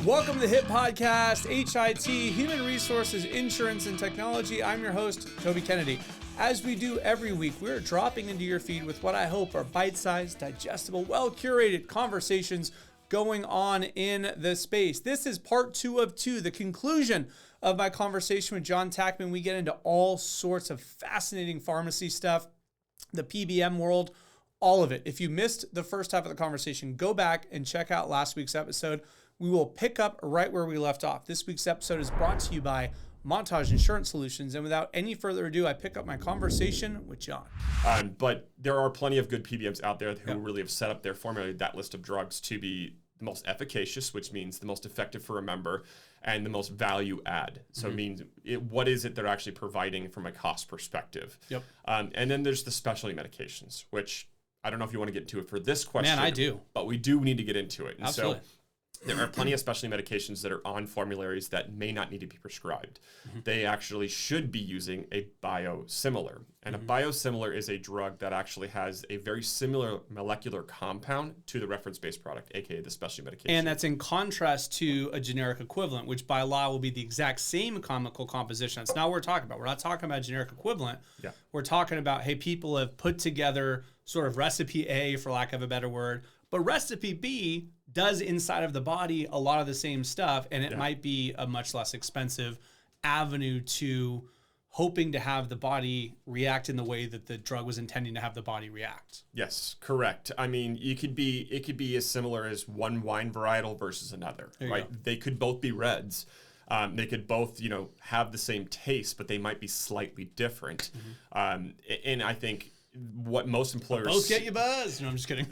Welcome to the HIT podcast, H.I.T, Human Resources, Insurance, and Technology. I'm your host, Toby Kennedy. As we do every week, we're dropping into your feed with what I hope are bite-sized, digestible, well-curated conversations going on in the space. This is part 2 of 2, the conclusion of my conversation with John Tackman. We get into all sorts of fascinating pharmacy stuff, the PBM world, all of it. If you missed the first half of the conversation, go back and check out last week's episode. We will pick up right where we left off. This week's episode is brought to you by Montage Insurance Solutions. And without any further ado, I pick up my conversation with John. But there are plenty of good PBMs out there who really have set up their formulary, that list of drugs, to be the most efficacious, which means the most effective for a member, and the most value add. So it means what is it they're actually providing from a cost perspective. And then there's the specialty medications, which I don't know if you want to get into it for this question. Man, I do. But we do need to get into it. And Absolutely. So there are plenty of specialty medications that are on formularies that may not need to be prescribed. They actually should be using a biosimilar. And a biosimilar is a drug that actually has a very similar molecular compound to the reference-based product, aka the specialty medication. And that's in contrast to a generic equivalent, which by law will be the exact same chemical composition. That's not what we're talking about. We're not talking about generic equivalent. We're talking about, hey, people have put together sort of recipe A, for lack of a better word, but recipe B does inside of the body a lot of the same stuff, and it might be a much less expensive avenue to hoping to have the body react in the way that the drug was intending to have the body react. Yes, correct. I mean, it could be as similar as one wine varietal versus another, right? They could both be reds. They could both, have the same taste, but they might be slightly different. And I think what most employers both get you buzzed. No, I'm just kidding.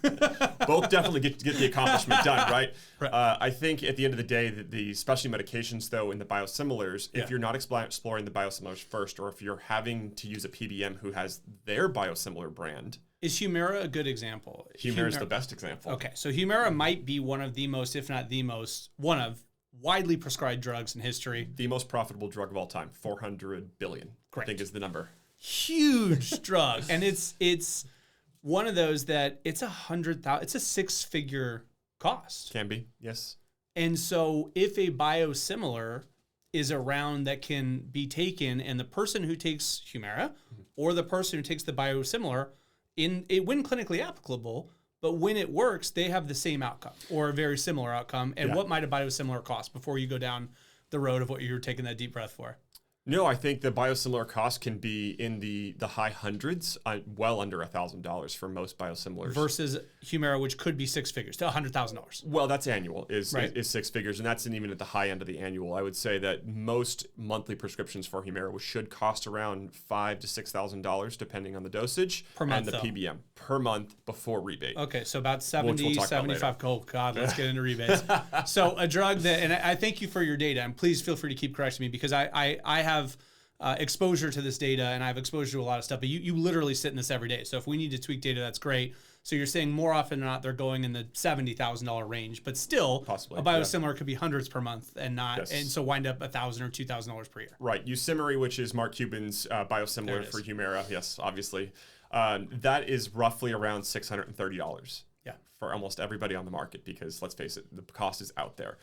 Both definitely get the accomplishment done, right? I think at the end of the day, the specialty medications, though, in the biosimilars, if you're not exploring the biosimilars first, or if you're having to use a PBM who has their biosimilar brand. Is Humira a good example? Humira is the best example. Okay, so Humira might be one of the most, if not the most, one of widely prescribed drugs in history. The most profitable drug of all time, $400 billion, Correct. I think is the number. Huge drug, and it's one of those that it's a 6-figure cost. Can be, yes. And so if a biosimilar is around that can be taken, and the person who takes Humira or the person who takes the biosimilar, when clinically applicable, but when it works, they have the same outcome or a very similar outcome. And what might a biosimilar cost before you go down the road of what you're taking that deep breath for? No, I think the biosimilar cost can be in the high hundreds, well under $1,000 for most biosimilars. Versus Humira, which could be 6 figures to $100,000. Well, that's annual, is 6 figures, and that's even at the high end of the annual. I would say that most monthly prescriptions for Humira should cost around $5,000 to $6,000, depending on the dosage per month, and the PBM per month before rebate. Okay, so about 70, 75. Oh God, let's get into rebates. So a drug that, and I thank you for your data, and please feel free to keep correcting me because I have exposure to this data, and I have exposure to a lot of stuff, but you literally sit in this every day. So if we need to tweak data, that's great. So you're saying more often than not, they're going in the $70,000 range, but still possibly, a biosimilar could be hundreds per month and not, and so wind up $1,000 or $2,000 per year. Right. Usimary, which is Mark Cuban's biosimilar for Humira. Yes, obviously. That is roughly around $630. For almost everybody on the market, because let's face it, the cost is out there.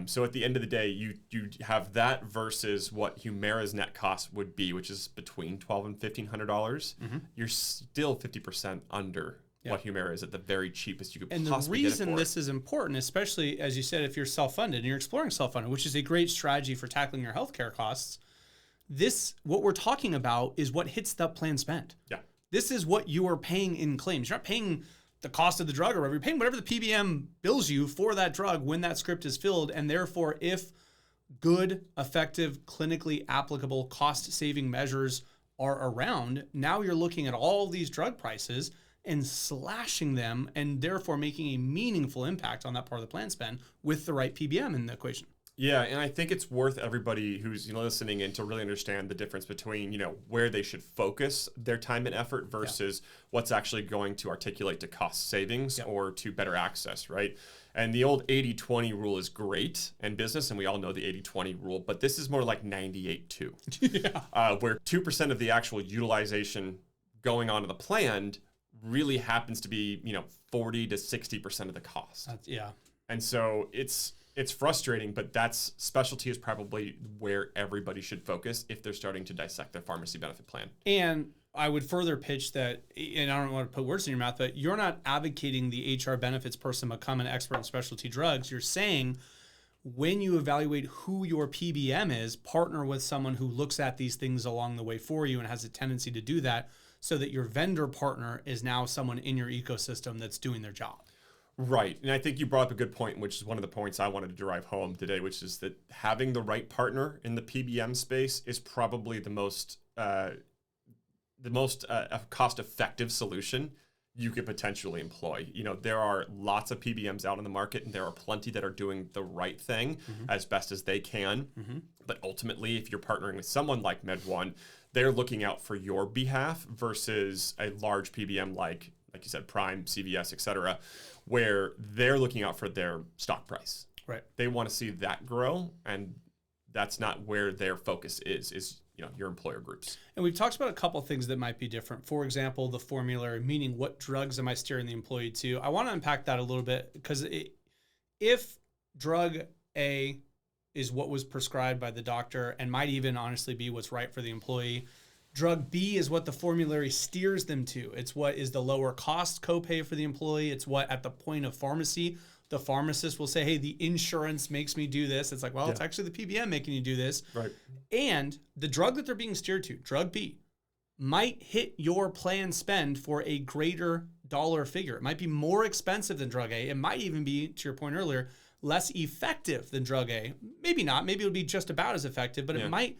So at the end of the day, you have that versus what Humira's net cost would be, which is between $1,200 and $1,500. You're still 50% under what Humira is at the very cheapest you could possibly get it for. And the reason this is important, especially as you said, if you're self-funded and you're exploring self-funded, which is a great strategy for tackling your healthcare costs, what we're talking about is what hits that plan spend. This is what you are paying in claims. You're not paying the cost of the drug or whatever. You're paying whatever the PBM bills you for that drug when that script is filled. And therefore, if good, effective, clinically applicable cost-saving measures are around, now you're looking at all these drug prices and slashing them, and therefore making a meaningful impact on that part of the plan spend with the right PBM in the equation. Yeah, and I think it's worth everybody who's listening in to really understand the difference between where they should focus their time and effort versus what's actually going to articulate to cost savings or to better access, right? And the old 80-20 rule is great in business, and we all know the 80-20 rule, but this is more like 98-2, where 2% of the actual utilization going onto the plan really happens to be 40 to 60% of the cost. Yeah. And so it's It's frustrating, but that's specialty is probably where everybody should focus if they're starting to dissect their pharmacy benefit plan. And I would further pitch that, and I don't want to put words in your mouth, but you're not advocating the HR benefits person become an expert in specialty drugs. You're saying when you evaluate who your PBM is, partner with someone who looks at these things along the way for you and has a tendency to do that, so that your vendor partner is now someone in your ecosystem that's doing their job. Right. And I think you brought up a good point, which is one of the points I wanted to drive home today, which is that having the right partner in the PBM space is probably the most cost-effective solution you could potentially employ. You know, there are lots of PBMs out in the market, and there are plenty that are doing the right thing as best as they can. But ultimately, if you're partnering with someone like MedOne, they're looking out for your behalf versus a large PBM like you said, Prime, CVS, et cetera, where they're looking out for their stock price. Right. They want to see that grow, and that's not where their focus is your employer groups. And we've talked about a couple of things that might be different. For example, the formulary, meaning what drugs am I steering the employee to? I want to unpack that a little bit, because if drug A is what was prescribed by the doctor and might even honestly be what's right for the employee, drug B is what the formulary steers them to. It's what is the lower cost copay for the employee. It's what at the point of pharmacy, the pharmacist will say, hey, the insurance makes me do this. It's like, well, it's actually the PBM making you do this. Right. And the drug that they're being steered to, drug B, might hit your plan spend for a greater dollar figure. It might be more expensive than drug A. It might even be, to your point earlier, less effective than drug A. Maybe not. Maybe it'll be just about as effective, but it might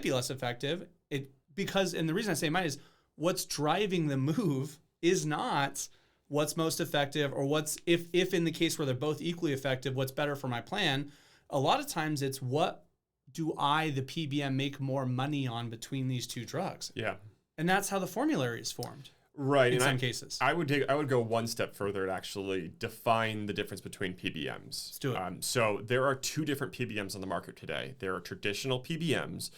be less effective. And the reason I say might is what's driving the move is not what's most effective or what's, if in the case where they're both equally effective, what's better for my plan. A lot of times it's what do I, the PBM, make more money on between these two drugs? Yeah. And that's how the formulary is formed. Right. In some cases. I would go one step further and actually define the difference between PBMs. Let's do it. So there are two different PBMs on the market today. There are traditional PBMs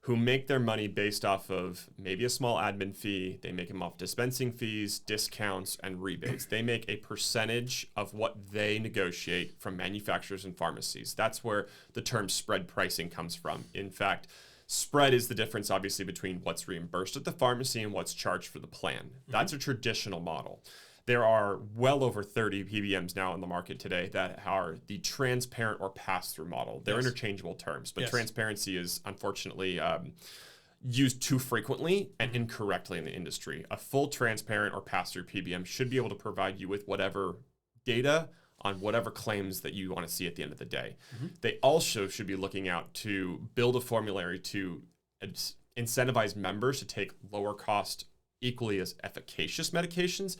who make their money based off of maybe a small admin fee. They make them off dispensing fees, discounts, and rebates. They make a percentage of what they negotiate from manufacturers and pharmacies. That's where the term spread pricing comes from. In fact, spread is the difference, obviously, between what's reimbursed at the pharmacy and what's charged for the plan. That's a traditional model. There are well over 30 PBMs now on the market today that are the transparent or pass-through model. They're interchangeable terms, but transparency is unfortunately used too frequently and incorrectly in the industry. A full transparent or pass-through PBM should be able to provide you with whatever data on whatever claims that you want to see at the end of the day. They also should be looking out to build a formulary to incentivize members to take lower cost, equally as efficacious medications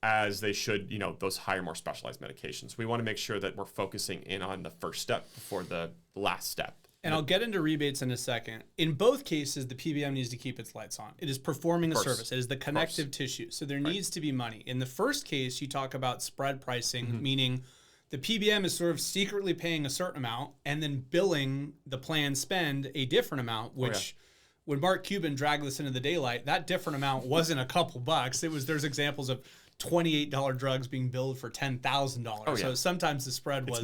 as they should, those higher, more specialized medications. We want to make sure that we're focusing in on the first step before the last step. And I'll get into rebates in a second. In both cases, the PBM needs to keep its lights on. It is performing a service. It is the connective tissue. So there needs to be money. In the first case, you talk about spread pricing, meaning the PBM is sort of secretly paying a certain amount and then billing the plan spend a different amount, which when Mark Cuban dragged this into the daylight, that different amount wasn't a couple bucks. There's examples of $28 drugs being billed for $10,000. So sometimes the spread was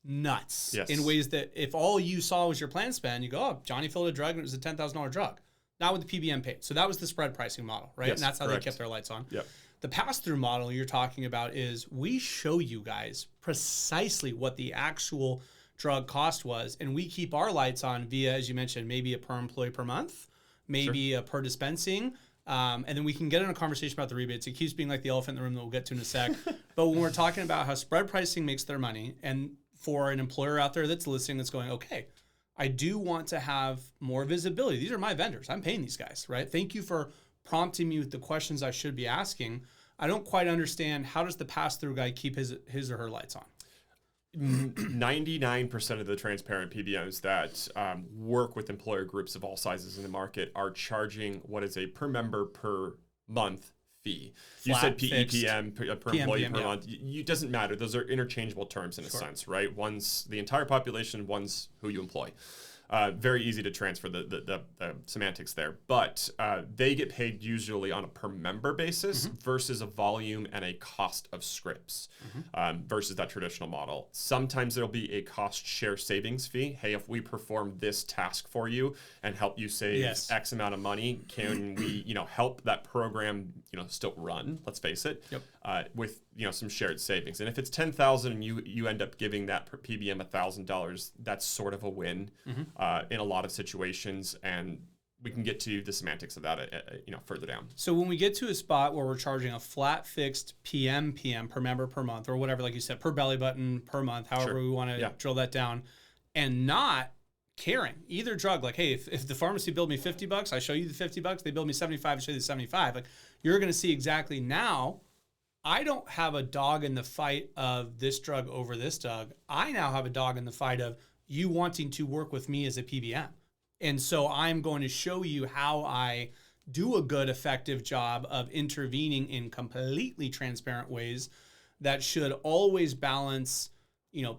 nuts in ways that if all you saw was your plan spend, you go, oh, Johnny filled a drug and it was a $10,000 drug. Not what the PBM paid. So that was the spread pricing model, right? And that's how they kept their lights on. The pass-through model you're talking about is we show you guys precisely what the actual drug cost was, and we keep our lights on via, as you mentioned, maybe a per employee per month, maybe a per dispensing. And then we can get in a conversation about the rebates. It keeps being like the elephant in the room that we'll get to in a sec. But when we're talking about how spread pricing makes their money, and for an employer out there that's listening that's going, okay, I do want to have more visibility. These are my vendors. I'm paying these guys, right? Thank you for prompting me with the questions I should be asking. I don't quite understand, how does the pass-through guy keep his or her lights on? 99% of the transparent PBMs that work with employer groups of all sizes in the market are charging what is a per member per month fee. You said PEPM, per employee per month. It doesn't matter. Those are interchangeable terms in a sense, right? One's the entire population, one's who you employ. Very easy to transfer the semantics there, but they get paid usually on a per member basis versus a volume and a cost of scripts versus that traditional model. Sometimes there'll be a cost share savings fee. Hey, if we perform this task for you and help you save X amount of money, can we, help that program, still run? Let's face it, with some shared savings. And if it's $10,000 and you end up giving that per PBM $1,000, that's sort of a win in a lot of situations. And we can get to the semantics of that, further down. So when we get to a spot where we're charging a flat fixed PM per member per month, or whatever, like you said, per belly button per month, however we want to drill that down, and not caring either drug, like, hey, if the pharmacy billed me $50, I show you the $50. They billed me $75, I show you the $75. Like, you're going to see exactly now. I don't have a dog in the fight of this drug over this drug. I now have a dog in the fight of you wanting to work with me as a PBM. And so I'm going to show you how I do a good, effective job of intervening in completely transparent ways that should always balance,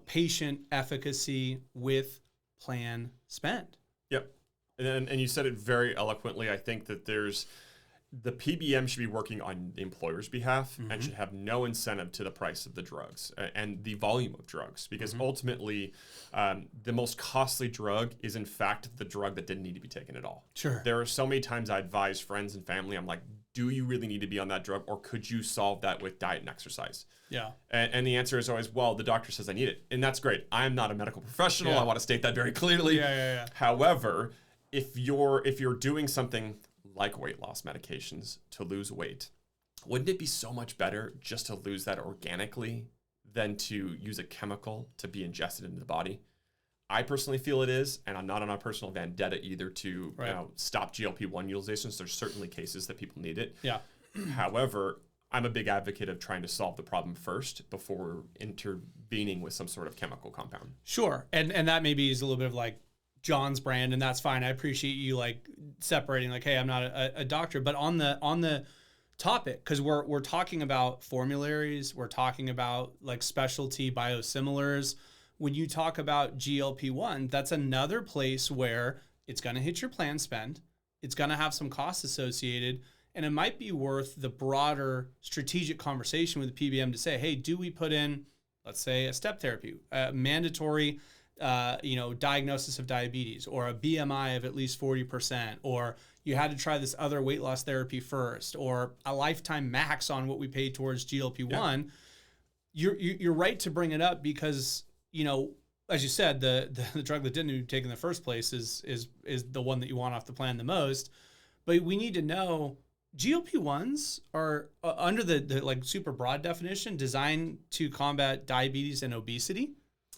patient efficacy with plan spend. Yep. And you said it very eloquently. I think that the PBM should be working on the employer's behalf and should have no incentive to the price of the drugs and the volume of drugs, because ultimately the most costly drug is in fact the drug that didn't need to be taken at all. Sure. There are so many times I advise friends and family, I'm like, do you really need to be on that drug, or could you solve that with diet and exercise? Yeah. And the answer is always, well, the doctor says I need it. And that's great. I'm not a medical professional. I want to state that very clearly. However, if you're doing something like weight loss medications to lose weight, wouldn't it be so much better just to lose that organically than to use a chemical to be ingested into the body? I personally feel it is, and I'm not on a personal vendetta either to stop GLP-1 utilizations. There's certainly cases that people need it. Yeah. However, I'm a big advocate of trying to solve the problem first before intervening with some sort of chemical compound. Sure. And that maybe is a little bit of like John's brand, and that's fine. I appreciate you like separating, like, hey, I'm not a doctor, but on the topic, because we're talking about formularies, we're talking about like specialty biosimilars. When you talk about GLP-1, that's another place where it's going to hit your plan spend. It's going to have some costs associated, and it might be worth the broader strategic conversation with the PBM to say, hey, do we put in, let's say, a step therapy, mandatory diagnosis of diabetes, or a BMI of at least 40%, or you had to try this other weight loss therapy first, or a lifetime max on what we pay towards GLP-1. Yeah. You're right to bring it up because, as you said, the drug that didn't need to be taken in the first place is the one that you want off the plan the most. But we need to know GLP-1s are under the like super broad definition designed to combat diabetes and obesity.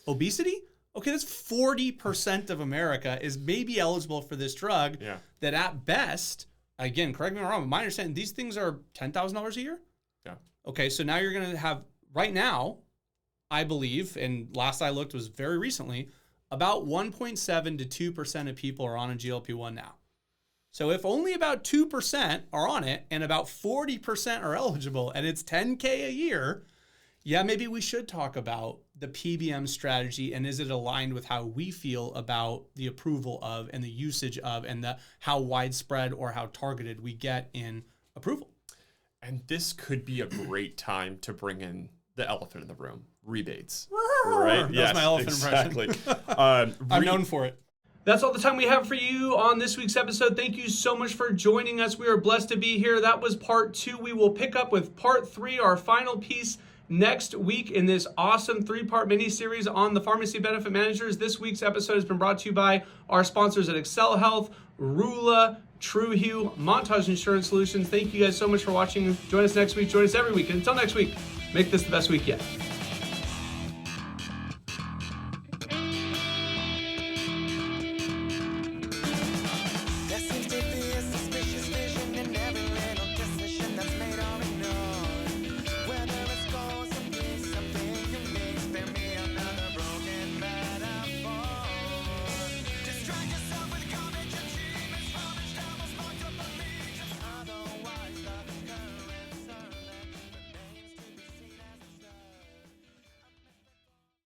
Obesity? Okay, that's 40% of America is maybe eligible for this drug that at best, again, correct me if I'm wrong, but my understanding, these things are $10,000 a year? Yeah. Okay, so now you're going to have, right now, I believe, and last I looked was very recently, about 1.7 to 2% of people are on a GLP-1 now. So if only about 2% are on it and about 40% are eligible and it's $10K a year, maybe we should talk about the PBM strategy and is it aligned with how we feel about the approval of and the usage of and how widespread or how targeted we get in approval. And this could be a great time to bring in the elephant in the room, rebates. Right? That's my elephant impression. I'm known for it. That's all the time we have for you on this week's episode. Thank you so much for joining us. We are blessed to be here. That was part 2. We will pick up with part 3, our final piece, next week in this awesome 3-part mini-series on the pharmacy benefit managers. This week's episode has been brought to you by our sponsors at Excel Health, Rula, TrueHue, Montage Insurance Solutions. Thank you guys so much for watching. Join us next week. Join us every week. And until next week, make this the best week yet.